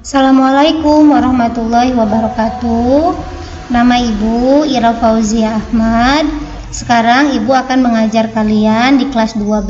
Assalamualaikum warahmatullahi wabarakatuh. Nama Ibu Ira Fauzia Ahmad. Sekarang Ibu akan mengajar kalian di kelas 12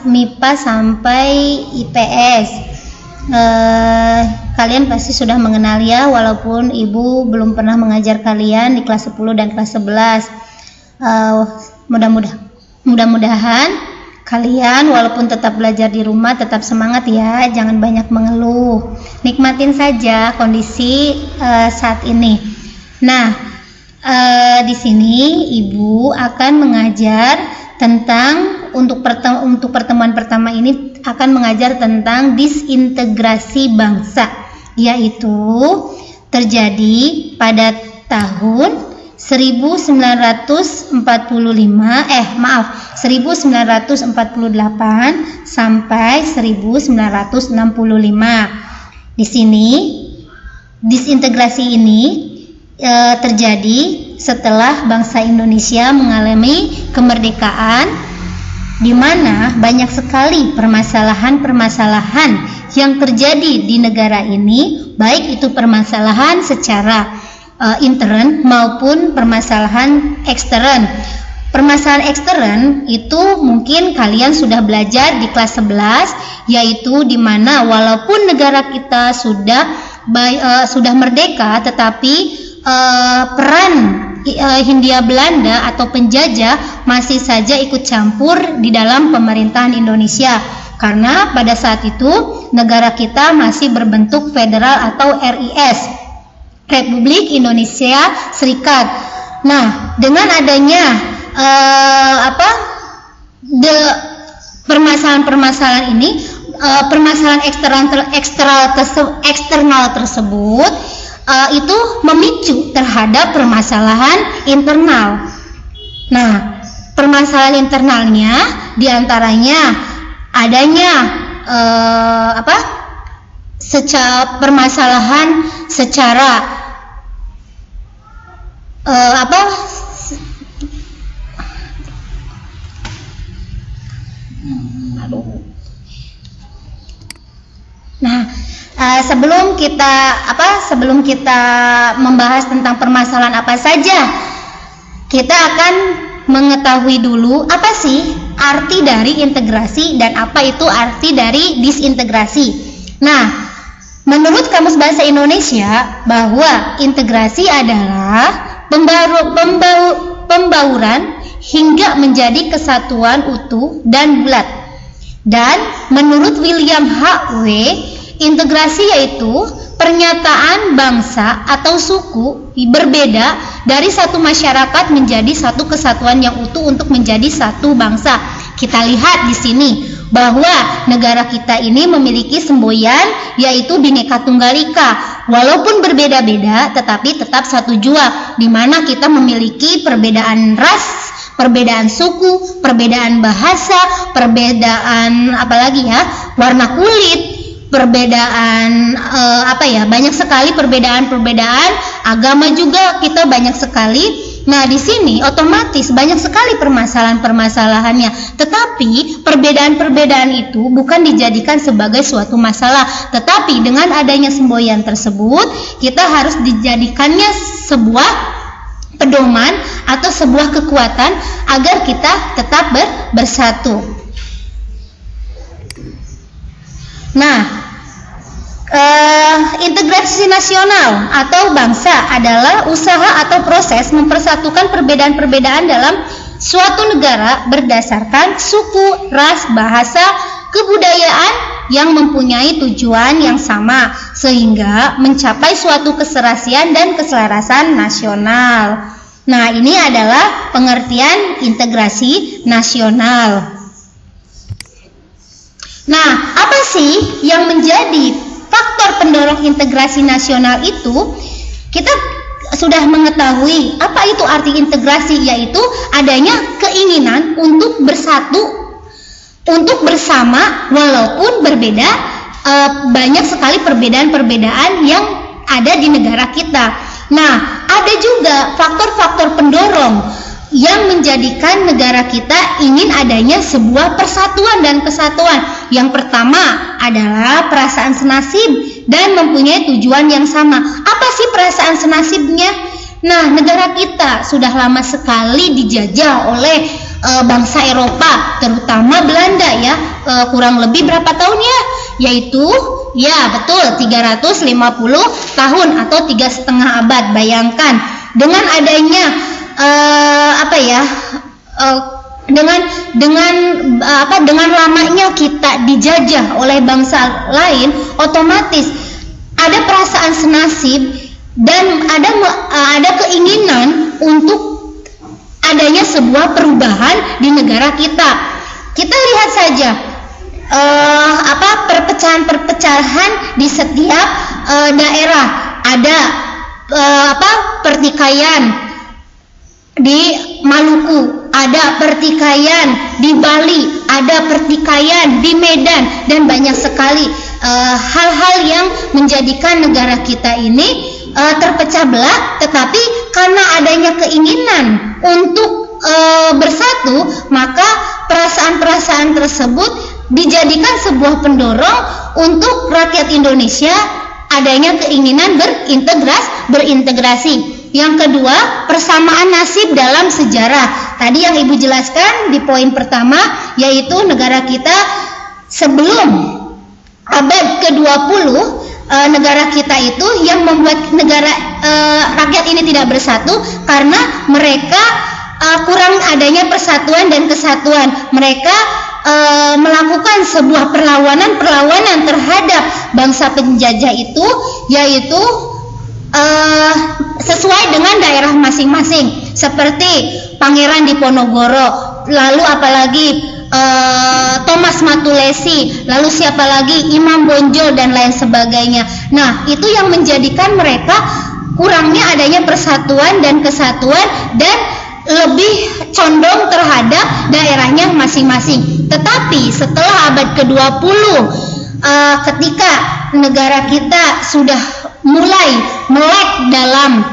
MIPA sampai IPS. Kalian pasti sudah mengenal ya, walaupun Ibu belum pernah mengajar kalian di kelas 10 dan kelas 11. Mudah-mudahan kalian walaupun tetap belajar di rumah tetap semangat ya, jangan banyak mengeluh. Nikmatin saja kondisi saat ini. Nah, di sini Ibu akan mengajar tentang untuk pertemuan pertama ini akan mengajar tentang disintegrasi bangsa, yaitu terjadi pada tahun 1948 sampai 1965. Di sini disintegrasi ini terjadi setelah bangsa Indonesia mengalami kemerdekaan, di mana banyak sekali permasalahan-permasalahan yang terjadi di negara ini, baik itu permasalahan secara intern maupun permasalahan ekstern. Permasalahan ekstern itu mungkin kalian sudah belajar di kelas 11, yaitu di mana walaupun negara kita sudah merdeka, tetapi peran Hindia Belanda atau penjajah masih saja ikut campur di dalam pemerintahan Indonesia, karena pada saat itu negara kita masih berbentuk federal atau RIS, Republik Indonesia Serikat. Nah, dengan adanya permasalahan-permasalahan ini, permasalahan eksternal tersebut itu memicu terhadap permasalahan internal. Nah, permasalahan internalnya diantaranya adanya permasalahan secara Nah, sebelum kita membahas tentang permasalahan apa saja, kita akan mengetahui dulu apa sih arti dari integrasi dan apa itu arti dari disintegrasi. Nah, menurut Kamus Bahasa Indonesia, bahwa integrasi adalah pembauran hingga menjadi kesatuan utuh dan bulat. Dan menurut William H.W., integrasi yaitu pernyataan bangsa atau suku berbeda dari satu masyarakat menjadi satu kesatuan yang utuh untuk menjadi satu bangsa. Kita lihat di sini bahwa negara kita ini memiliki semboyan yaitu Bhinneka Tunggal Ika. Walaupun berbeda-beda tetapi tetap satu jua, di mana kita memiliki perbedaan ras, perbedaan suku, perbedaan bahasa, perbedaan warna kulit, perbedaan banyak sekali perbedaan agama juga kita banyak sekali. Nah, di sini otomatis banyak sekali permasalahan-permasalahannya. Tetapi perbedaan-perbedaan itu bukan dijadikan sebagai suatu masalah, tetapi dengan adanya semboyan tersebut kita harus dijadikannya sebuah pedoman atau sebuah kekuatan agar kita tetap bersatu. Nah, integrasi nasional atau bangsa adalah usaha atau proses mempersatukan perbedaan-perbedaan dalam suatu negara berdasarkan suku, ras, bahasa, kebudayaan yang mempunyai tujuan yang sama sehingga mencapai suatu keserasian dan keselarasan nasional. Nah, ini adalah pengertian integrasi nasional. Nah, apa sih yang menjadi faktor pendorong integrasi nasional itu? Kita sudah mengetahui apa itu arti integrasi, yaitu adanya keinginan untuk bersatu, untuk bersama walaupun berbeda. Banyak sekali perbedaan-perbedaan yang ada di negara kita. Nah, ada juga faktor-faktor pendorong yang menjadikan negara kita ingin adanya sebuah persatuan dan kesatuan. Yang pertama adalah perasaan senasib dan mempunyai tujuan yang sama. Apa sih perasaan senasibnya? Nah, negara kita sudah lama sekali dijajah oleh bangsa Eropa, terutama Belanda ya. Kurang lebih berapa tahun ya? Yaitu ya betul 350 tahun atau 3,5 abad. Bayangkan dengan adanya dengan lamanya kita dijajah oleh bangsa lain, otomatis ada perasaan senasib dan ada keinginan untuk adanya sebuah perubahan di negara kita. Kita lihat saja perpecahan di setiap daerah. Ada pertikaian di Maluku, ada pertikaian di Bali, ada pertikaian di Medan, dan banyak sekali hal-hal yang menjadikan negara kita ini terpecah belah. Tetapi karena adanya keinginan untuk bersatu, maka perasaan-perasaan tersebut dijadikan sebuah pendorong untuk rakyat Indonesia adanya keinginan berintegrasi. Yang kedua, persamaan nasib dalam sejarah. Tadi yang Ibu jelaskan di poin pertama, yaitu negara kita sebelum abad ke-20, negara kita itu yang membuat rakyat ini tidak bersatu karena mereka kurang adanya persatuan dan kesatuan. Mereka melakukan sebuah perlawanan terhadap bangsa penjajah itu, yaitu sesuai dengan daerah masing-masing, seperti Pangeran Diponegoro, lalu apalagi Thomas Matulesi, lalu siapa lagi, Imam Bonjol dan lain sebagainya. Nah, itu yang menjadikan mereka kurangnya adanya persatuan dan kesatuan dan lebih condong terhadap daerahnya masing-masing. Tetapi setelah abad ke-20, ketika negara kita sudah mulai melek dalam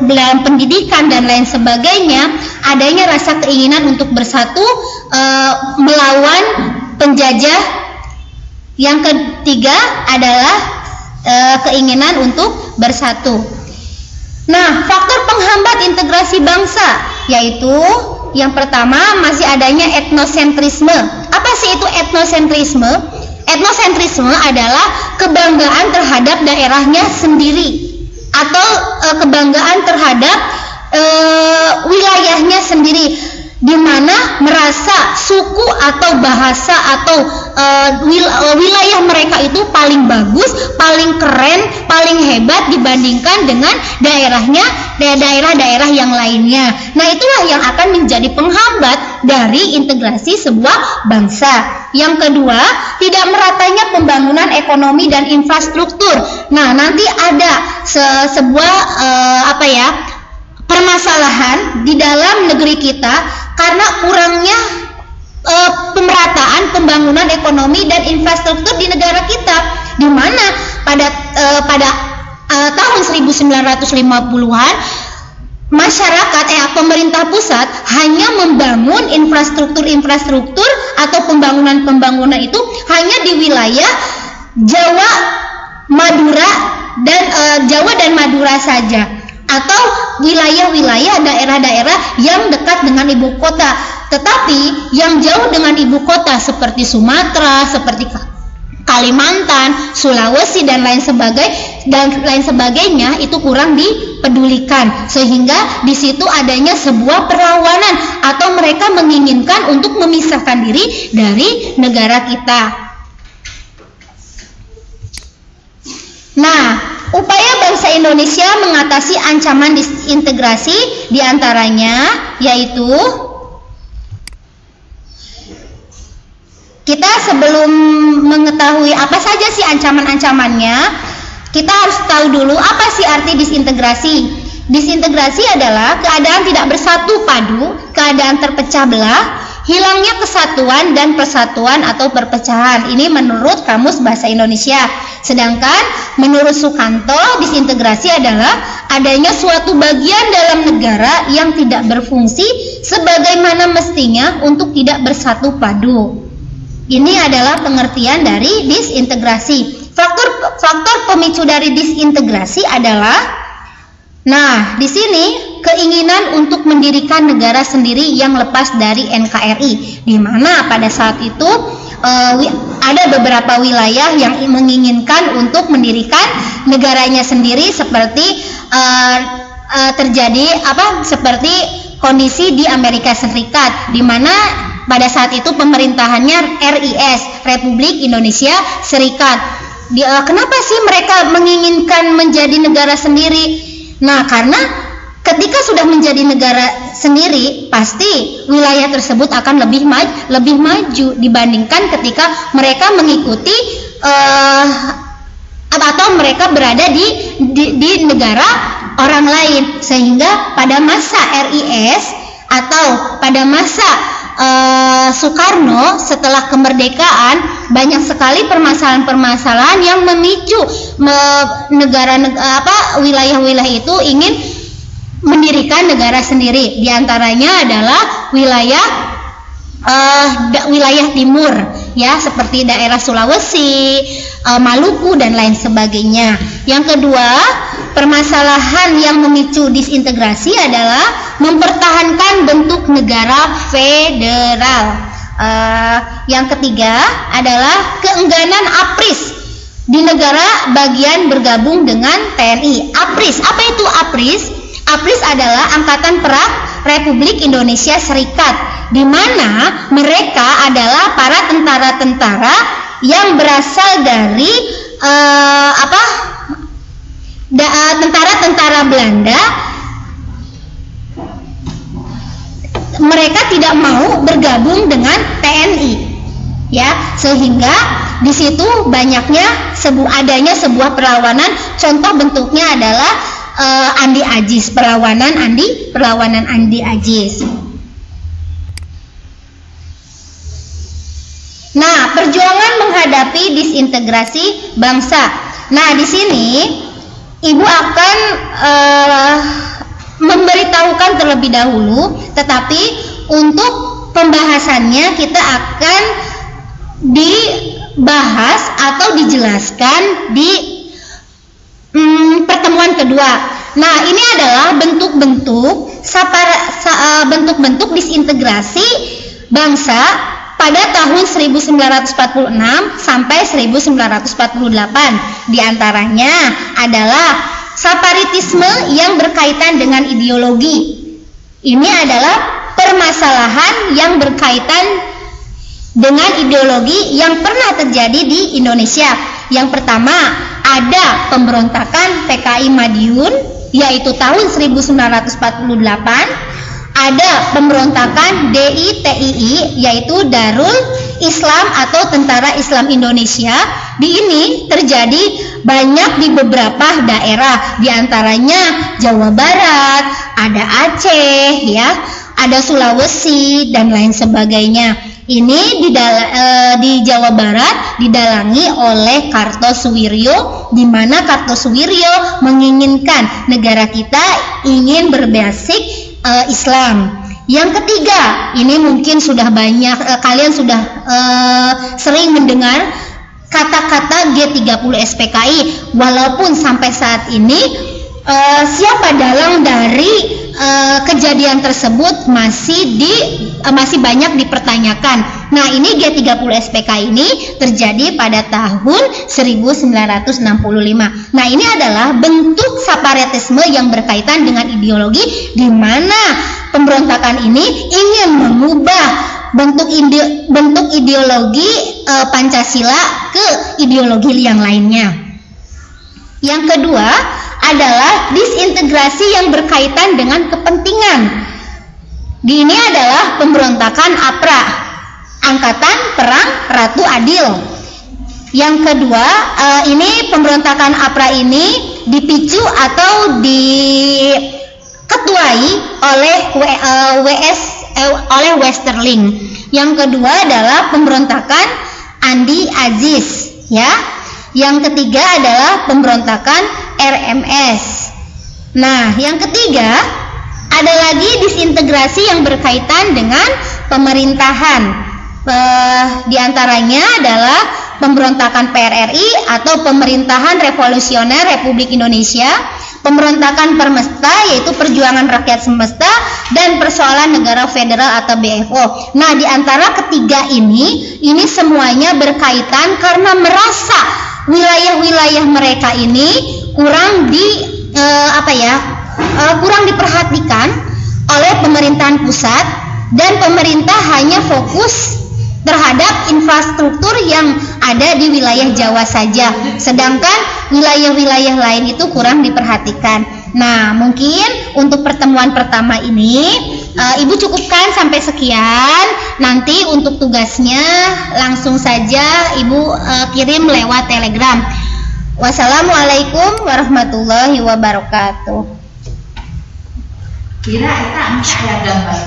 dalam pendidikan dan lain sebagainya, adanya rasa keinginan untuk bersatu melawan penjajah. Yang ketiga adalah keinginan untuk bersatu. Nah, faktor penghambat integrasi bangsa yaitu yang pertama masih adanya etnosentrisme. Apa sih itu etnosentrisme? Etnosentrisme adalah kebanggaan terhadap daerahnya sendiri atau kebanggaan terhadap wilayahnya sendiri, di mana merasa suku atau bahasa atau wilayah mereka itu paling bagus, paling keren, paling hebat dibandingkan dengan daerah-daerah yang lainnya. Nah, itulah yang akan menjadi penghambat dari integrasi sebuah bangsa. Yang kedua, tidak meratanya pembangunan ekonomi dan infrastruktur. Nah, nanti ada sebuah permasalahan di dalam negeri kita karena kurangnya pemerataan pembangunan ekonomi dan infrastruktur di negara kita, di mana pada tahun 1950-an masyarakat pemerintah pusat hanya membangun infrastruktur atau pembangunan itu hanya di wilayah Jawa, Jawa dan Madura saja, atau wilayah-wilayah daerah-daerah yang dekat dengan ibu kota. Tetapi yang jauh dengan ibu kota seperti Sumatera, seperti Kalimantan, Sulawesi dan lain sebagainya itu kurang dipedulikan, sehingga di situ adanya sebuah perlawanan atau mereka menginginkan untuk memisahkan diri dari negara kita. Nah, upaya bangsa Indonesia mengatasi ancaman disintegrasi diantaranya yaitu kita sebelum mengetahui apa saja sih ancaman-ancamannya, kita harus tahu dulu apa sih arti disintegrasi. Disintegrasi adalah keadaan tidak bersatu padu, keadaan terpecah belah hilangnya kesatuan dan persatuan atau perpecahan. Ini menurut Kamus Bahasa Indonesia. Sedangkan menurut Sukanto, disintegrasi adalah adanya suatu bagian dalam negara yang tidak berfungsi sebagaimana mestinya untuk tidak bersatu padu. Ini adalah pengertian dari disintegrasi. Faktor pemicu dari disintegrasi adalah, nah, di sini keinginan untuk mendirikan negara sendiri yang lepas dari NKRI, di mana pada saat itu ada beberapa wilayah yang menginginkan untuk mendirikan negaranya sendiri, seperti terjadi seperti kondisi di Amerika Serikat, di mana pada saat itu pemerintahannya RIS, Republik Indonesia Serikat. Kenapa sih mereka menginginkan menjadi negara sendiri? Nah, karena ketika sudah menjadi negara sendiri, pasti wilayah tersebut akan lebih maju dibandingkan ketika mereka mengikuti atau mereka berada di negara orang lain. Sehingga pada masa RIS atau pada masa Soekarno, setelah kemerdekaan, banyak sekali permasalahan-permasalahan yang memicu wilayah-wilayah itu ingin mendirikan negara sendiri. Di antaranya adalah wilayah timur, ya, seperti daerah Sulawesi, Maluku dan lain sebagainya. Yang kedua, permasalahan yang memicu disintegrasi adalah mempertahankan bentuk negara federal. Yang ketiga adalah keengganan APRIS di negara bagian bergabung dengan TNI. APRIS, apa itu APRIS? APRIS adalah Angkatan Perang Republik Indonesia Serikat, di mana mereka adalah para tentara-tentara yang berasal dari tentara-tentara Belanda. Mereka tidak mau bergabung dengan TNI, ya, sehingga di situ adanya sebuah perlawanan. Contoh bentuknya adalah Andi Ajis, perlawanan Andi Ajis. Nah, perjuangan menghadapi disintegrasi bangsa. Nah, di sini Ibu akan memberitahukan terlebih dahulu, tetapi untuk pembahasannya kita akan dibahas atau dijelaskan di pertemuan kedua. Nah, ini adalah bentuk-bentuk disintegrasi bangsa pada tahun 1946 sampai 1948. Di antaranya adalah separatisme yang berkaitan dengan ideologi. Ini adalah permasalahan yang berkaitan dengan ideologi yang pernah terjadi di Indonesia. Yang pertama, ada pemberontakan PKI Madiun, yaitu tahun 1948. Ada pemberontakan DITII, yaitu Darul Islam atau Tentara Islam Indonesia. Ini terjadi banyak di beberapa daerah, di antaranya Jawa Barat, ada Aceh, ya, ada Sulawesi dan lain sebagainya. Ini di Jawa Barat didalangi oleh Kartosuwiryo, di mana Kartosuwiryo menginginkan negara kita ingin berbasis Islam. Yang ketiga, ini mungkin sudah banyak kalian sudah sering mendengar kata-kata G30 SPKI, walaupun sampai saat ini siapa dalang dari kejadian tersebut masih banyak dipertanyakan. Nah, ini G30 SPKI ini terjadi pada tahun 1965. Nah, ini adalah bentuk separatisme yang berkaitan dengan ideologi, di mana pemberontakan ini ingin mengubah bentuk ideologi Pancasila ke ideologi yang lainnya. Yang kedua adalah disintegrasi yang berkaitan dengan kepentingan. Ini adalah pemberontakan APRA, Angkatan Perang Ratu Adil. Yang kedua, ini pemberontakan APRA ini dipicu atau diketuai oleh WS oleh Westerling. Yang kedua adalah pemberontakan Andi Aziz, ya. Yang ketiga adalah pemberontakan RMS. Nah, yang ketiga ada lagi disintegrasi yang berkaitan dengan pemerintahan. Di antaranya adalah pemberontakan PRRI atau Pemerintahan Revolusioner Republik Indonesia, pemberontakan Permesta yaitu Perjuangan Rakyat Semesta, dan persoalan negara federal atau BFO. Nah, di antara ketiga ini semuanya berkaitan karena merasa wilayah-wilayah mereka ini kurang kurang diperhatikan oleh pemerintahan pusat, dan pemerintah hanya fokus terhadap infrastruktur yang ada di wilayah Jawa saja, sedangkan wilayah-wilayah lain itu kurang diperhatikan. Nah, mungkin untuk pertemuan pertama ini Ibu cukupkan sampai sekian. Nanti untuk tugasnya langsung saja Ibu kirim lewat Telegram. Wassalamualaikum warahmatullahi wabarakatuh. Kira kita ada gambar.